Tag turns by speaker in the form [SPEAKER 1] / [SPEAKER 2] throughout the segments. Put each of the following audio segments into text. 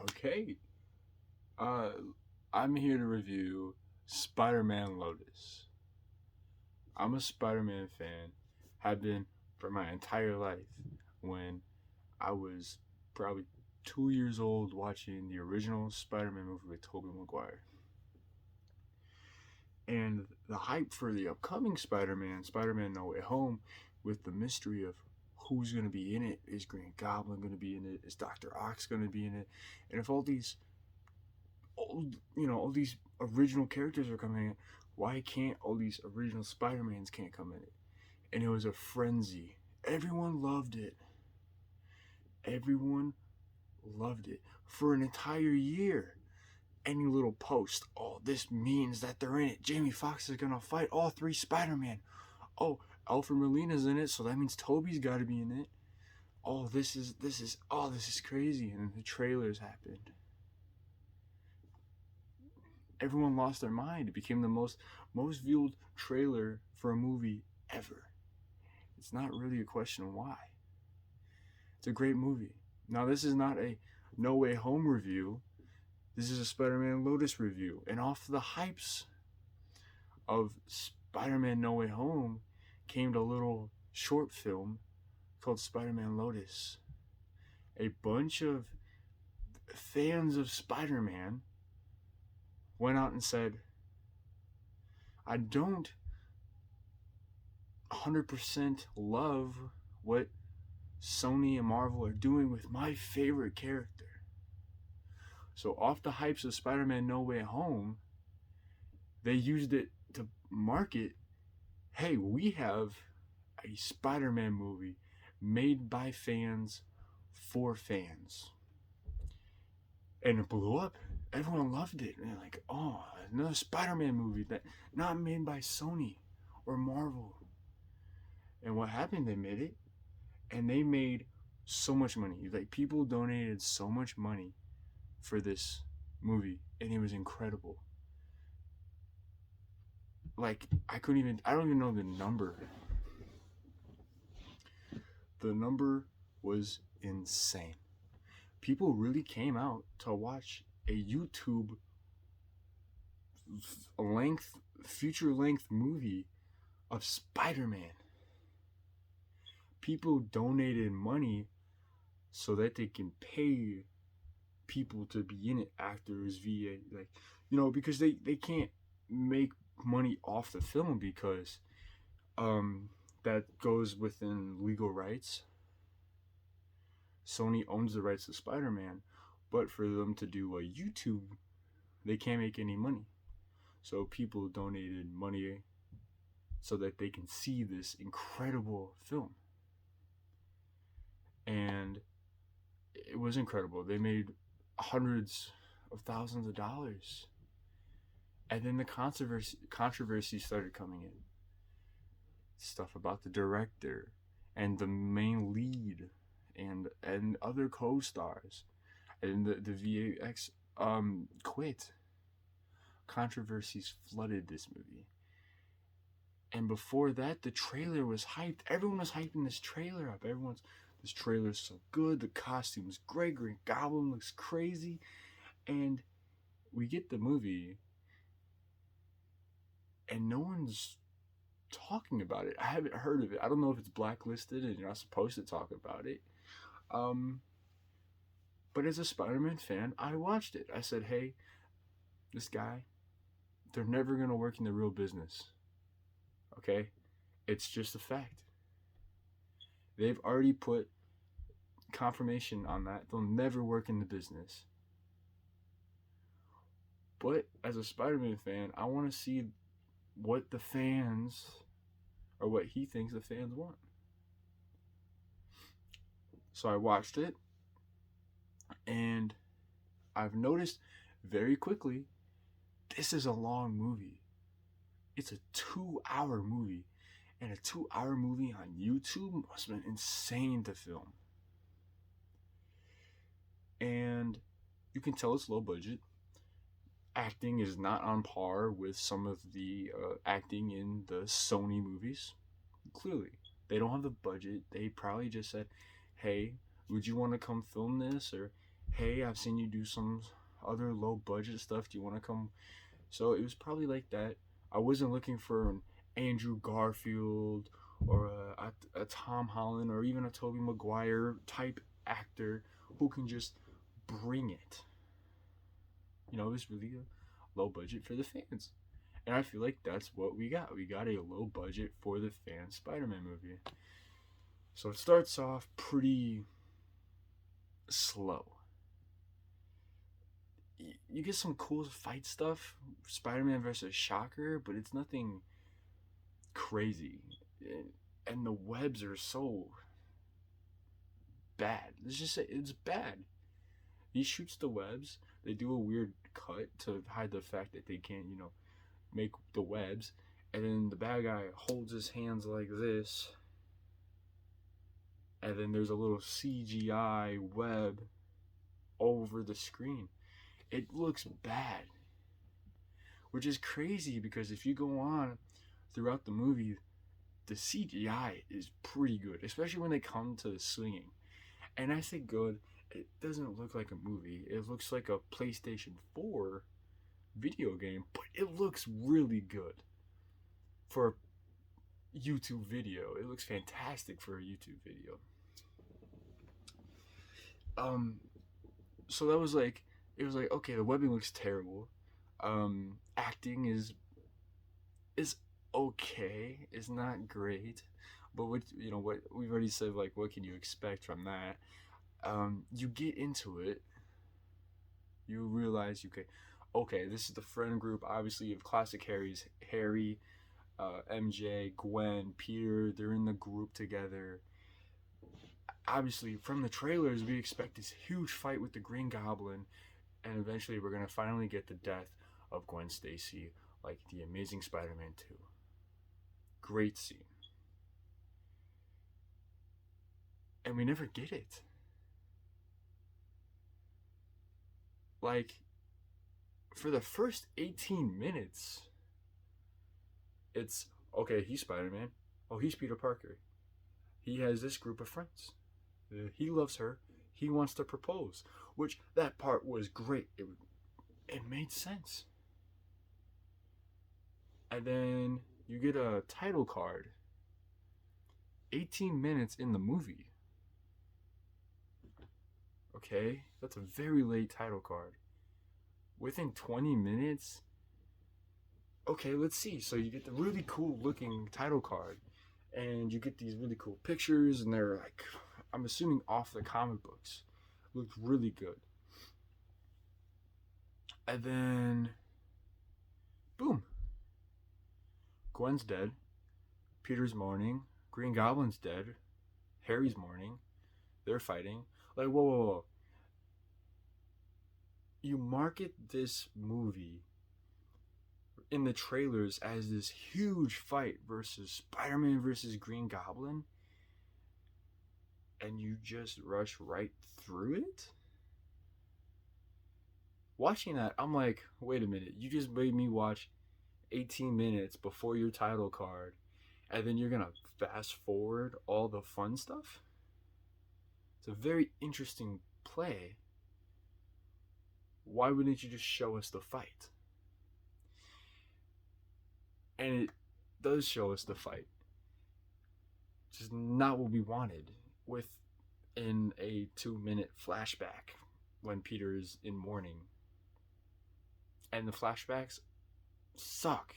[SPEAKER 1] Okay. Uh, I'm here to review Spider-Man Lotus. I'm a Spider-Man fan. Have been for my entire life. When I was probably 2 years old watching the original Spider-Man movie with Tobey Maguire. And the hype for the upcoming Spider-Man No Way Home, with the mystery of who's going to be in it. Is Green Goblin going to be in it? Is Dr. Ox going to be in it? And if all these original characters are coming in, why can't all these original Spider-Mans can't come in it? And it was a frenzy. Everyone loved it. Everyone loved it for an entire year. Any little post, oh, this means that they're in it. Jamie Foxx is gonna fight all three Spider-Man. Oh, Alfred Molina's in it, so that means Toby's got to be in it. Oh, this is crazy. And then the trailers happened. Everyone lost their mind. It became the most viewed trailer for a movie ever. It's not really a question of why. It's a great movie. Now, this is not a No Way Home review. This is a Spider-Man Lotus review. And off the hypes of Spider-Man No Way Home came a little short film called Spider-Man Lotus. A bunch of fans of Spider-Man went out and said, I don't 100% love what Sony and Marvel are doing with my favorite character. So off the hypes of Spider-Man No Way Home, they used it to market, hey, we have a Spider-Man movie made by fans for fans. And it blew up. Everyone loved it. And they're like, oh, another Spider-Man movie that not made by Sony or Marvel. And what happened? They made it, and they made so much money. Like, people donated so much money for this movie, and it was incredible. Like, I don't even know the number. The number was insane. People really came out to watch a YouTube feature length movie of Spider-Man. People donated money so that they can pay people to be in it, actors, VA, because they can't make money off the film because that goes within legal rights. Sony owns the rights to Spider-Man, but for them to do a YouTube, they can't make any money. So people donated money so that they can see this incredible film. And it was incredible. They made hundreds of thousands of dollars. And then the controversy started coming in. Stuff about the director and the main lead and other co-stars. And the VFX quit. Controversies flooded this movie. And before that, the trailer was hyped. Everyone was hyping this trailer up. This trailer's so good. The costume's great. Green Goblin looks crazy. And we get the movie, and no one's talking about it. I haven't heard of it. I don't know if it's blacklisted and you're not supposed to talk about it. But as a Spider-Man fan, I watched it. I said, hey, this guy, they're never going to work in the real business. Okay? It's just a fact. They've already put confirmation on that. They'll never work in the business. But as a Spider-Man fan, I want to see what the fans, or what he thinks the fans want. So I watched it, and I've noticed very quickly, this is a long movie. It's a 2-hour movie. And a 2-hour movie on YouTube must have been insane to film. And you can tell it's low budget. Acting is not on par with some of the acting in the Sony movies. Clearly, they don't have the budget. They probably just said, hey, would you want to come film this? Or, hey, I've seen you do some other low budget stuff. Do you want to come? So it was probably like that. I wasn't looking for an Andrew Garfield or a Tom Holland or even a Tobey Maguire type actor who can just bring it. It was really a low budget for the fans. And I feel like that's what we got. We got a low budget for the fan Spider-Man movie. So it starts off pretty slow. You get some cool fight stuff, Spider-Man versus Shocker, but it's nothing crazy. And the webs are so bad. Let's just say it's bad. He shoots the webs. They do a weird cut to hide the fact that they can't, make the webs. And then the bad guy holds his hands like this. And then there's a little CGI web over the screen. It looks bad. Which is crazy because if you go on throughout the movie, the CGI is pretty good, especially when they come to the swinging. And I say good, it doesn't look like a movie. It looks like a PlayStation 4 video game, but it looks really good for a YouTube video. It looks fantastic for a YouTube video. So that was like, it was like, okay, the webbing looks terrible. Acting is okay. It's not great, but what we've already said, like, what can you expect from that? You get into it, you realize okay, this is the friend group. Obviously, you have classic Harry, MJ, Gwen, Peter. They're in the group together. Obviously, from the trailers, we expect this huge fight with the Green Goblin, and eventually, we're gonna finally get the death of Gwen Stacy, like the Amazing Spider-Man 2. Great scene, and we never get it. Like, for the first 18 minutes, it's okay, he's Spider-Man. Oh, he's Peter Parker. He has this group of friends. He loves her. He wants to propose, which that part was great. It made sense. And then you get a title card 18 minutes in the movie. Okay, that's a very late title card. Within 20 minutes, okay, let's see. So you get the really cool looking title card, and you get these really cool pictures, and they're like, I'm assuming off the comic books. Looked really good. And then, boom. Gwen's dead. Peter's mourning. Green Goblin's dead. Harry's mourning. They're fighting. Like, whoa, whoa, whoa. You market this movie in the trailers as this huge fight versus Spider-Man versus Green Goblin, and you just rush right through it? Watching that, I'm like, wait a minute, you just made me watch 18 minutes before your title card, and then you're gonna fast forward all the fun stuff? It's a very interesting play. Why wouldn't you just show us the fight? And it does show us the fight. Just not what we wanted within a 2-minute flashback when Peter is in mourning. And the flashbacks suck.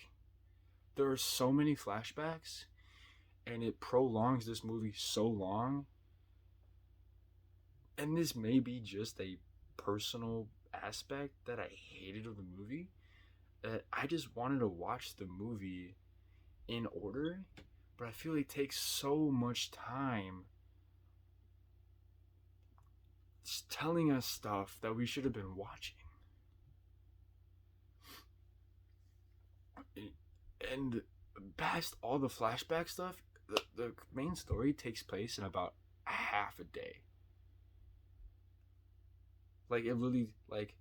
[SPEAKER 1] There are so many flashbacks, and it prolongs this movie so long. And this may be just a personal aspect that I hated of the movie, that I just wanted to watch the movie in order, but I feel it takes so much time just telling us stuff that we should have been watching. And past all the flashback stuff, the main story takes place in about half a day. Like, it really, like,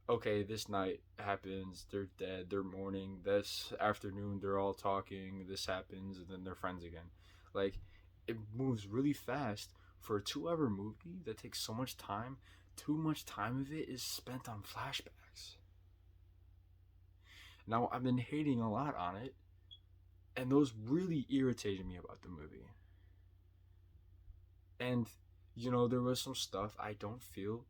[SPEAKER 1] okay, this night happens, they're dead, they're mourning, this afternoon they're all talking, this happens, and then they're friends again. Like, it moves really fast for a 2-hour movie that takes so much time too much time of it is spent on flashbacks. Now, I've been hating a lot on it, and those really irritated me about the movie. And, there was some stuff I don't feel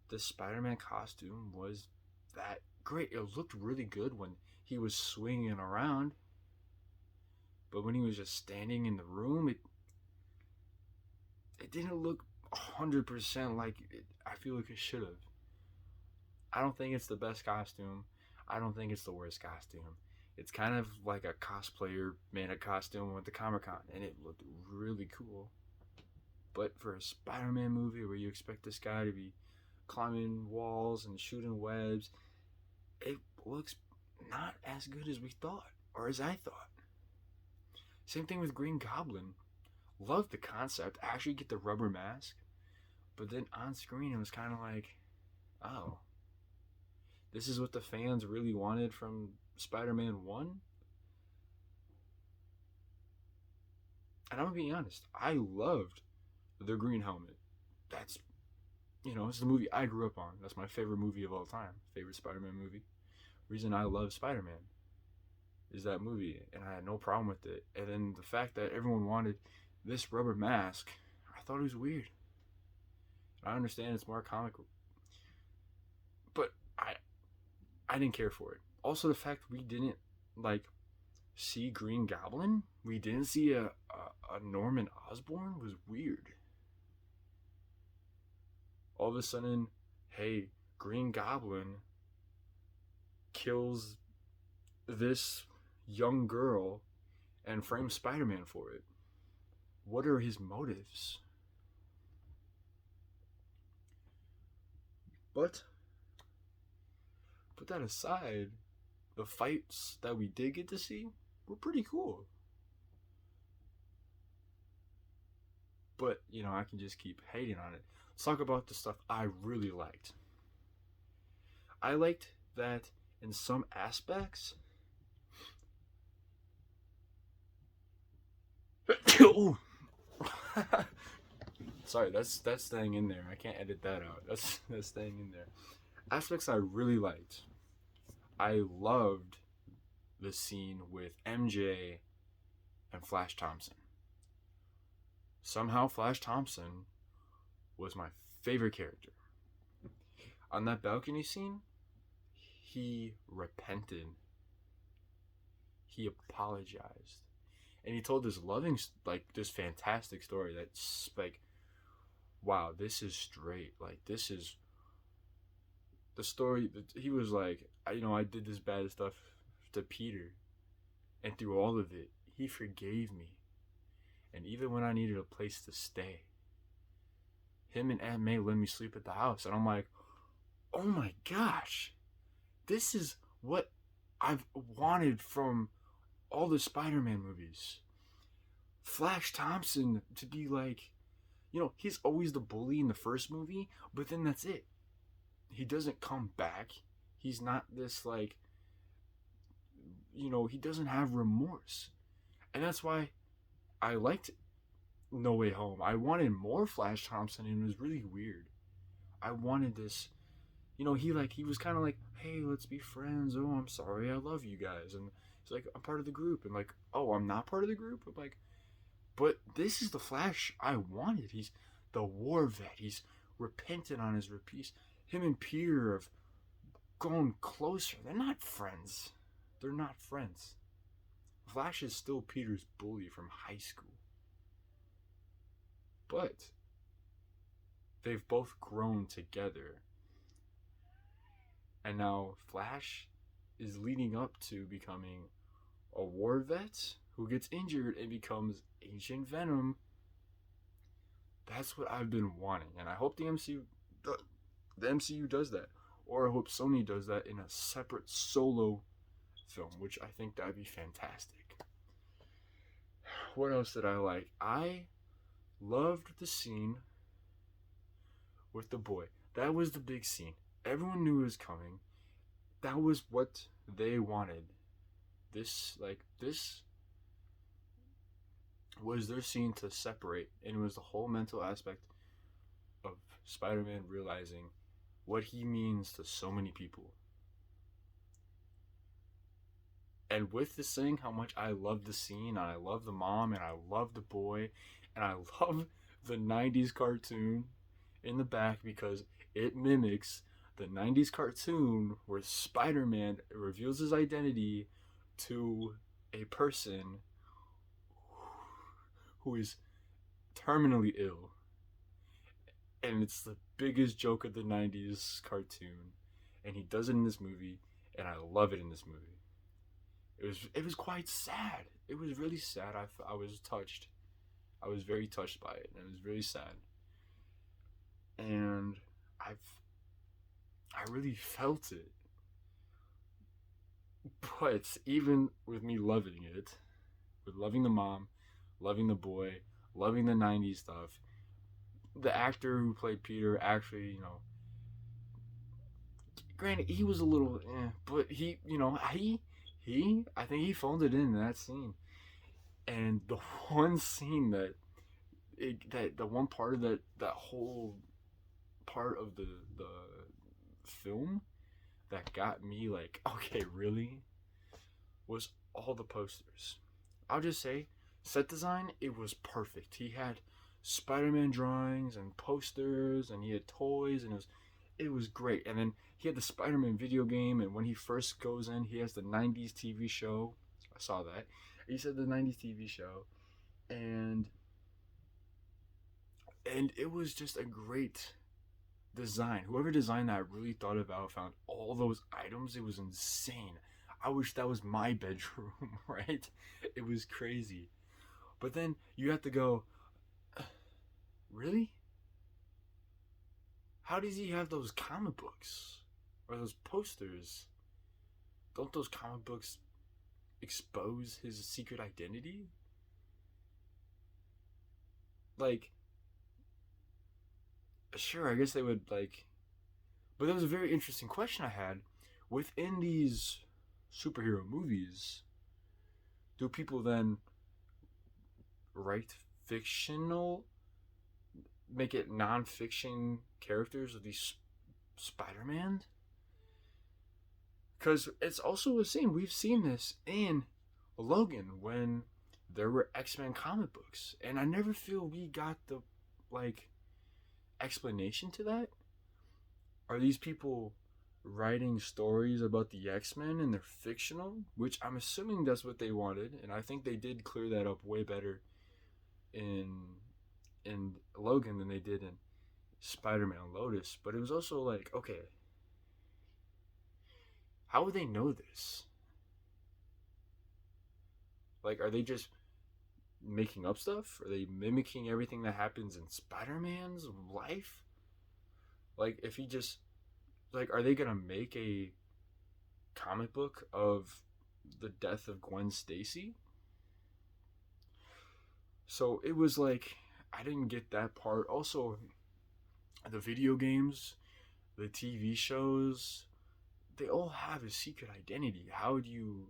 [SPEAKER 1] the Spider-Man costume was that great. It looked really good when he was swinging around, but when he was just standing in the room, it didn't look 100% like I feel like it should have. I don't think it's the best costume. I don't think it's the worst costume. It's kind of like a cosplayer made a costume at the Comic-Con, and it looked really cool. But for a Spider-Man movie where you expect this guy to be climbing walls and shooting webs, it looks not as good as we thought, or as I thought. Same thing with Green Goblin. Loved the concept. Actually get the rubber mask, but then on screen it was kind of like, oh, this is what the fans really wanted from Spider-Man 1? And I'm gonna be honest, I loved the green helmet. That's, it's the movie I grew up on. That's my favorite movie of all time. Favorite Spider-Man movie. Reason I love Spider-Man is that movie, and I had no problem with it. And then the fact that everyone wanted this rubber mask, I thought it was weird. I understand it's more comical, but I didn't care for it. Also, the fact we didn't see Green Goblin, we didn't see a Norman Osborn was weird. All of a sudden, hey, Green Goblin kills this young girl and frames Spider-Man for it. What are his motives? But put that aside, the fights that we did get to see were pretty cool. But, I can just keep hating on it. Let's talk about the stuff I really liked. I liked that in some aspects. Sorry, that's staying in there. I can't edit that out. That's staying in there. Aspects I really liked. I loved the scene with MJ and Flash Thompson. Somehow Flash Thompson was my favorite character. On that balcony scene, he repented. He apologized. And he told this this fantastic story that's wow, this is straight. This is the story that he was like, I did this bad stuff to Peter. And through all of it, he forgave me. And even when I needed a place to stay, him and Aunt May let me sleep at the house. And I'm like, oh my gosh, this is what I've wanted from all the Spider-Man movies. Flash Thompson to be he's always the bully in the first movie, but then that's it. He doesn't come back. He's not this he doesn't have remorse. And that's why I liked No Way Home. I wanted more Flash Thompson, and it was really weird. I wanted this, he was kind of like, hey, let's be friends. Oh, I'm sorry, I love you guys. And he's like, I'm part of the group. And oh, I'm not part of the group? I'm like, but this is the Flash I wanted. He's the war vet. He's repentant on his repeats. Him and Peter have gone closer. They're not friends. They're not friends. Flash is still Peter's bully from high school. But they've both grown together. And now Flash is leading up to becoming a war vet who gets injured and becomes Agent Venom. That's what I've been wanting. And I hope the MCU does that. Or I hope Sony does that in a separate solo film, which I think that'd be fantastic. What else did I like? I loved the scene with the boy. That was the big scene. Everyone knew it was coming. That was what they wanted. This was their scene to separate, and it was the whole mental aspect of Spider-Man realizing what he means to so many people. And with this saying how much I love the scene, and I love the mom, and I love the boy, and I love the 90s cartoon in the back because it mimics the 90s cartoon where Spider Man reveals his identity to a person who is terminally ill. And it's the biggest joke of the 90s cartoon. And he does it in this movie, and I love it in this movie. It was quite sad. It was really sad. I was touched. I was very touched by it, and it was really sad. And I really felt it. But even with me loving it, with loving the mom, loving the boy, loving the 90s stuff, the actor who played Peter actually, granted, he was a little, but I think he phoned it in that scene. And the one scene that the one part of that whole part of the film that got me like, okay, really, was all the posters. I'll just say, set design, it was perfect. He had Spider-Man drawings and posters, and he had toys, and it was great. And then he had the Spider-Man video game, and when he first goes in, he has the 90s TV show. I saw that. He said the 90s TV show, and it was just a great design. Whoever designed that really thought about, found all those items. It was insane. I wish that was my bedroom, right? It was crazy. But then you have to go, really? How does he have those comic books or those posters? Don't those comic books expose his secret identity? Like, sure, I guess they would, like, but that was a very interesting question I had. Within these superhero movies, do people then write fictional, make it non-fiction characters of these Spider-Man? Because it's also the same. We've seen this in Logan when there were X-Men comic books, and I never feel we got the like explanation to that. Are these people writing stories about the X-Men and they're fictional? Which I'm assuming that's what they wanted, and I think they did clear that up way better in Logan than they did in Spider-Man and Lotus. But it was also like, okay, how would they know this? Like, are they just making up stuff? Are they mimicking everything that happens in Spider-Man's life? Like, if he just, like, are they gonna make a comic book of the death of Gwen Stacy? So it was like, I didn't get that part. Also, the video games, the TV shows, they all have a secret identity. How do you?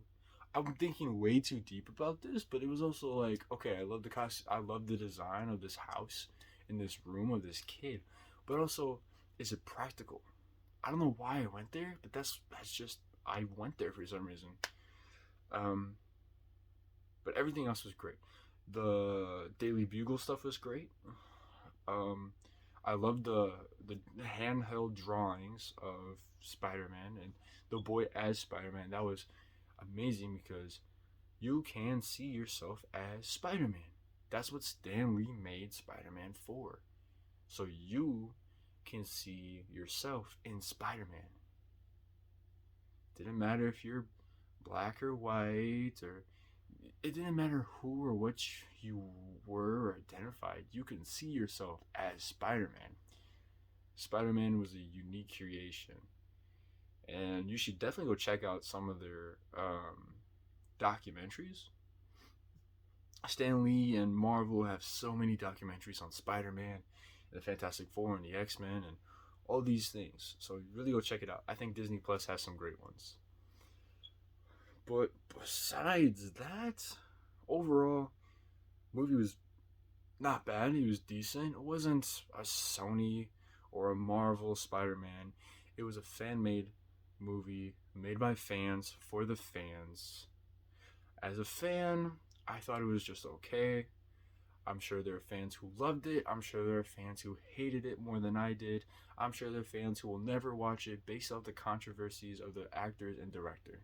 [SPEAKER 1] I'm thinking way too deep about this, but it was also like, okay, I love the I love the design of this house in this room of this kid, but also, is it practical? I don't know why I went there, but that's just, I went there for some reason. Um, but everything else was great. The Daily Bugle stuff was great. Um, I loved the handheld drawings of Spider-Man and the boy as Spider-Man. That was amazing because you can see yourself as Spider-Man. That's what Stan Lee made Spider-Man for. So you can see yourself in Spider-Man. Didn't matter if you're black or white, or it didn't matter who or what you were or identified. You can see yourself as Spider-Man. Spider-Man was a unique creation, and you should definitely go check out some of their documentaries. Stan Lee and Marvel have so many documentaries on Spider-Man, the Fantastic Four, and the X-Men, and all these things. So really go check it out. I think Disney Plus has some great ones. But besides that, overall, movie was not bad. He was decent. It wasn't a Sony or a Marvel Spider-Man. It was a fan-made movie made by fans for the fans. As a fan, I thought it was just okay. I'm sure there are fans who loved it. I'm sure there are fans who hated it more than I did. I'm sure there are fans who will never watch it based off the controversies of the actors and director.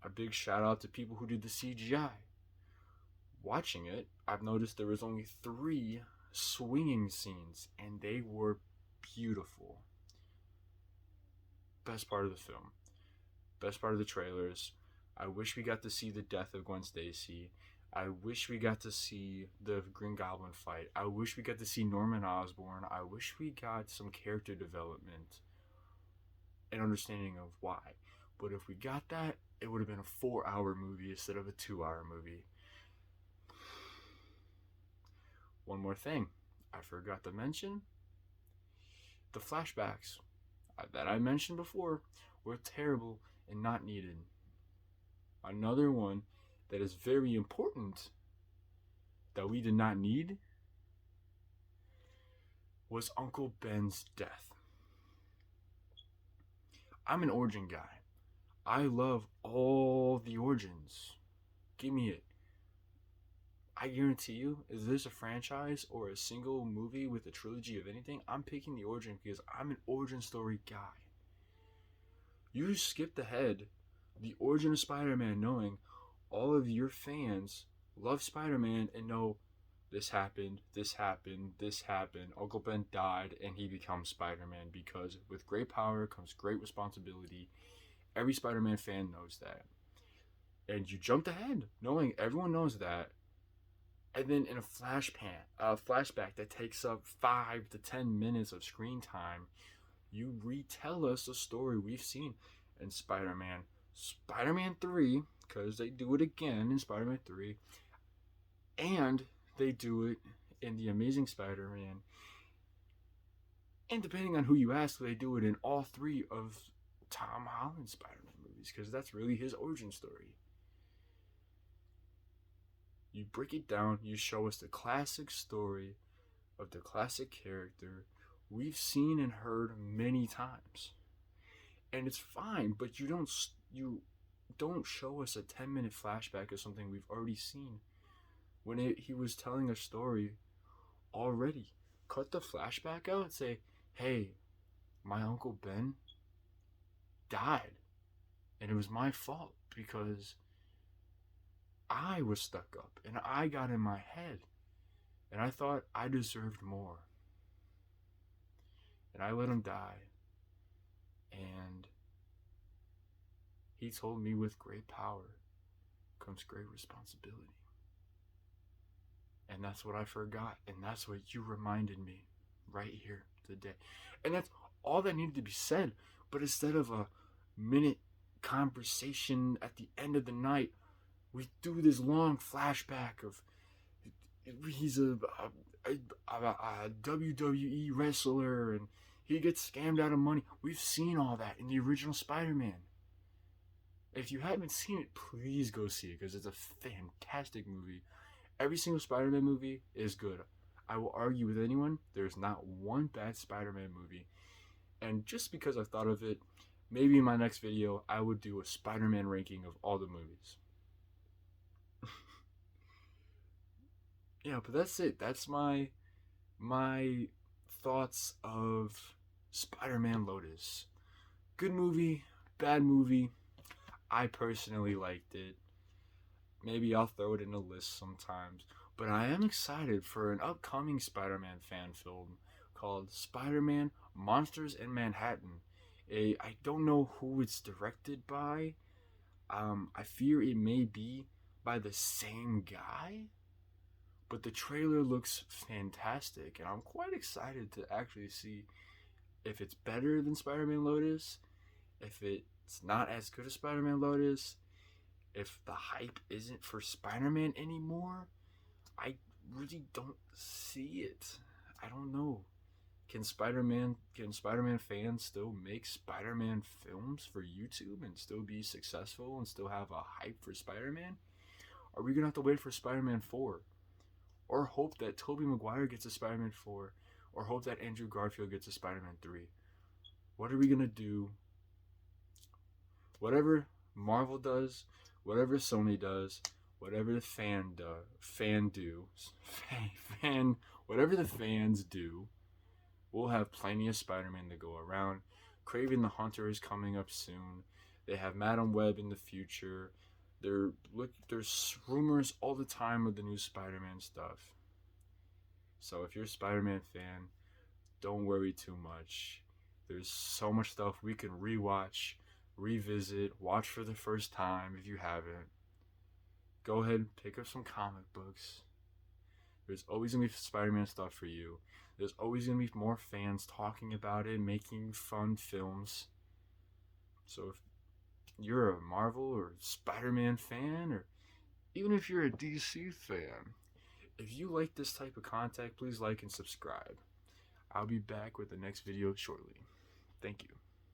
[SPEAKER 1] A big shout out to people who did the CGI. Watching it, I've noticed there was only 3 swinging scenes, and they were beautiful. Best part of the film. Best part of the trailers. I wish we got to see the death of Gwen Stacy. I wish we got to see the Green Goblin fight. I wish we got to see Norman Osborn. I wish we got some character development and understanding of why. But if we got that, it would have been a 4-hour movie instead of a 2-hour movie. One more thing I forgot to mention, the flashbacks that I mentioned before were terrible and not needed. Another one that is very important that we did not need was Uncle Ben's death. I'm an origin guy. I love all the origins. Give me it. I guarantee you, is this a franchise or a single movie with a trilogy of anything, I'm picking the origin because I'm an origin story guy. You skipped ahead the origin of Spider-Man knowing all of your fans love Spider-Man and know this happened, this happened, this happened. Uncle Ben died and he becomes Spider-Man because with great power comes great responsibility. Every Spider-Man fan knows that. And you jumped ahead knowing everyone knows that. And then in a flashback that takes up 5 to 10 minutes of screen time, you retell us a story we've seen in Spider-Man 3, because they do it again in Spider-Man 3, and they do it in The Amazing Spider-Man, and depending on who you ask, they do it in all 3 of Tom Holland's Spider-Man movies, because that's really his origin story. You break it down, you show us the classic story of the classic character we've seen and heard many times. And it's fine, but you don't show us a 10-minute flashback of something we've already seen when he was telling a story already. Cut the flashback out and say, hey, my Uncle Ben died, and it was my fault because I was stuck up and I got in my head and I thought I deserved more. And I let him die. And he told me with great power comes great responsibility. And that's what I forgot. And that's what you reminded me right here today. And that's all that needed to be said. But instead of a minute conversation at the end of the night, we do this long flashback of he's a WWE wrestler and he gets scammed out of money. We've seen all that in the original Spider-Man. If you haven't seen it, please go see it because it's a fantastic movie. Every single Spider-Man movie is good. I will argue with anyone, there's not one bad Spider-Man movie. And just because I've thought of it, maybe in my next video, I would do a Spider-Man ranking of all the movies. Yeah, but that's it. That's my thoughts of Spider-Man Lotus. Good movie, bad movie. I personally liked it. Maybe I'll throw it in a list sometimes. But I am excited for an upcoming Spider-Man fan film called Spider-Man Monsters in Manhattan. I don't know who it's directed by. I fear it may be by the same guy. But the trailer looks fantastic, and I'm quite excited to actually see if it's better than Spider-Man Lotus, if it's not as good as Spider-Man Lotus, if the hype isn't for Spider-Man anymore. I really don't see it. I don't know. Can Spider-Man fans still make Spider-Man films for YouTube and still be successful and still have a hype for Spider-Man? Are we gonna have to wait for Spider-Man 4? or hope that Tobey Maguire gets a Spider-Man 4, or hope that Andrew Garfield gets a Spider-Man 3. What are we gonna do? Whatever Marvel does, whatever Sony does, whatever the whatever the fans do, we'll have plenty of Spider-Man to go around. Craven the Hunter is coming up soon. They have Madam Web in the future. There's rumors all the time of the new Spider-Man stuff. So if you're a Spider-Man fan, don't worry too much. There's so much stuff we can rewatch, revisit, watch for the first time if you haven't. Go ahead, pick up some comic books. There's always gonna be Spider-Man stuff for you. There's always gonna be more fans talking about it, making fun films. So if you're a Marvel or Spider-Man fan, or even if you're a DC fan, if you like this type of content, please like and subscribe. I'll be back with the next video shortly. Thank you.